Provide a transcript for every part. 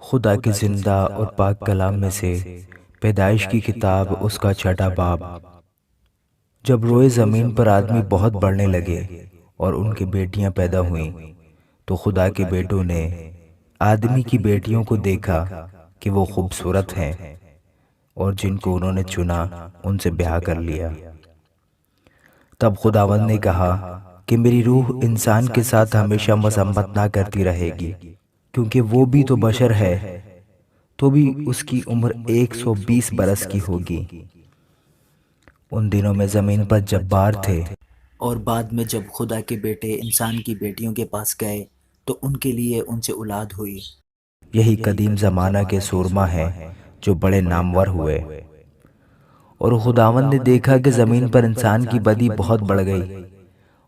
خدا کے زندہ اور پاک کلام میں سے پیدائش کی کتاب اس کا چھٹا باب۔ جب روئے زمین پر آدمی بہت بڑھنے لگے اور ان کی بیٹیاں پیدا ہوئیں تو خدا کے بیٹوں نے آدمی کی بیٹیوں کو دیکھا کہ وہ خوبصورت ہیں، اور جن کو انہوں نے چنا ان سے بیاہ کر لیا۔ تب خداوند نے کہا کہ میری روح انسان کے ساتھ ہمیشہ مذمت نہ کرتی رہے گی، کیونکہ وہ بھی تو بشر ہے، تو بھی اس کی عمر 120 برس کی ہوگی۔ ان دنوں میں زمین پر جبار تھے، اور بعد میں جب خدا کے بیٹے انسان کی بیٹیوں کے پاس گئے تو ان کے لیے ان سے اولاد ہوئی۔ یہی قدیم زمانہ کے سورما ہیں جو بڑے نامور ہوئے۔ اور خداوند نے دیکھا کہ زمین پر انسان کی بدی بہت بڑھ گئی،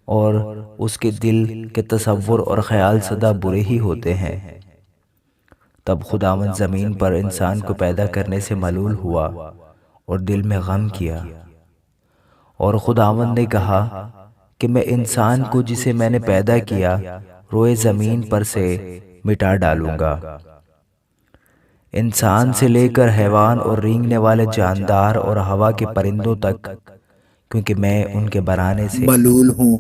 اور اس کے دل کے تصور اور خیال سدا برے ہی ہوتے ہیں۔ تب خداوند زمین پر انسان کو پیدا کرنے سے ملول ہوا اور دل میں غم کیا، اور خداوند نے کہا کہ میں انسان کو جسے میں نے پیدا کیا روئے زمین پر سے مٹا ڈالوں گا، انسان سے لے کر حیوان اور رینگنے والے جاندار اور ہوا کے پرندوں تک، کیونکہ میں ان کے بنانے سے ملول ہوں۔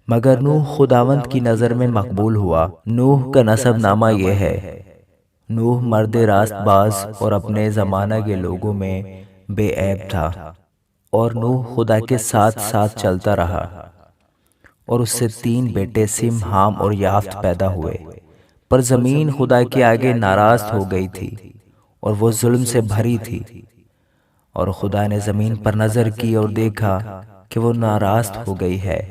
مگر نوح خداوند کی نظر میں مقبول ہوا۔ نوح کا نسب نامہ یہ ہے: نوح مرد راست باز اور اپنے زمانہ کے لوگوں میں بے عیب تھا، اور نوح خدا کے ساتھ ساتھ چلتا رہا، اور اس سے 3 بیٹے سم، حام اور یافت پیدا ہوئے۔ پر زمین خدا کے آگے ناراض ہو گئی تھی اور وہ ظلم سے بھری تھی، اور خدا نے زمین پر نظر کی اور دیکھا کہ وہ ناراض ہو گئی ہے،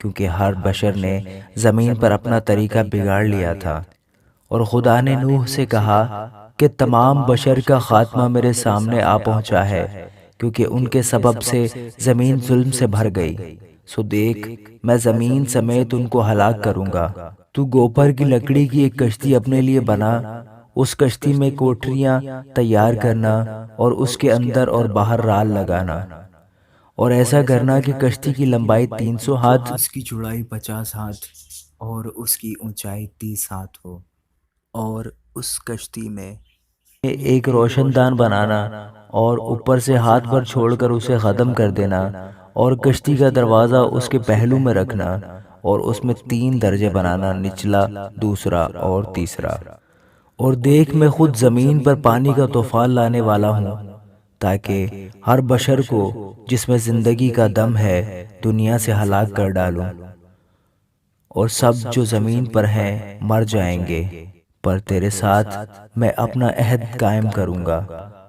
کیونکہ ہر بشر نے زمین پر اپنا طریقہ بگاڑ لیا تھا۔ اور خدا نے نوح سے کہا کہ تمام بشر کا خاتمہ میرے سامنے آ پہنچا ہے، کیونکہ ان کے سبب سے زمین ظلم سے بھر گئی، سو دیکھ میں زمین سمیت ان کو ہلاک کروں گا۔ تو گوپر کی لکڑی کی ایک کشتی اپنے لیے بنا، اس کشتی میں کوٹھریاں تیار کرنا اور اس کے اندر اور باہر رال لگانا، اور ایسا کرنا کہ کشتی کی لمبائی 300 ہاتھ، اس کی چوڑائی 50 ہاتھ اور اس کی اونچائی 30 ہاتھ ہو، اور اس کشتی میں ایک روشن دان بنانا اور اوپر سے ہاتھ پر چھوڑ کر اسے ختم کر دینا، اور کشتی کا دروازہ اس کے پہلو میں رکھنا، اور اس میں 3 درجے بنانا، نچلا، دوسرا اور تیسرا۔ اور دیکھ میں خود زمین پر پانی کا طوفان لانے والا ہوں، تاکہ ہر بشر کو جس میں زندگی کا دم ہے دنیا سے ہلاک کر ڈالوں، اور سب جو زمین پر ہیں مر جائیں گے۔ پر تیرے ساتھ میں اپنا عہد قائم کروں گا،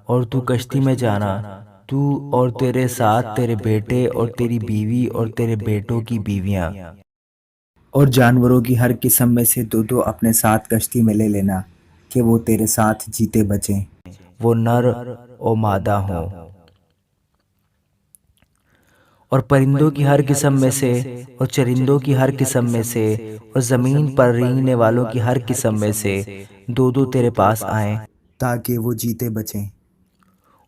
اور تو کشتی میں جانا، تو اور تیرے ساتھ تیرے بیٹے اور تیری بیوی اور تیرے بیٹوں کی بیویاں، اور جانوروں کی ہر قسم میں سے 2 اپنے ساتھ کشتی میں لے لینا، کہ وہ تیرے ساتھ جیتے بچیں۔ وہ نر و مادہ ہوں۔ اور پرندوں کی ہر قسم میں سے اور چرندوں کی ہر قسم میں سے اور زمین پر رینگنے والوں کی ہر قسم میں سے 2 تیرے پاس آئیں، تاکہ وہ جیتے بچیں۔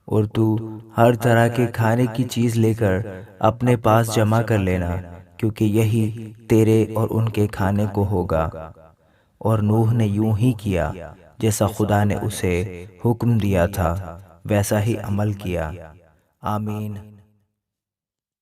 اور تو ہر طرح کے کھانے کی چیز لے کر اپنے پاس جمع کر لینا، کیونکہ یہی تیرے اور ان کے کھانے کو ہوگا۔ اور نوح نے یوں ہی کیا جیسا خدا نے اسے حکم دیا تھا، ویسا ہی عمل کیا۔ آمین۔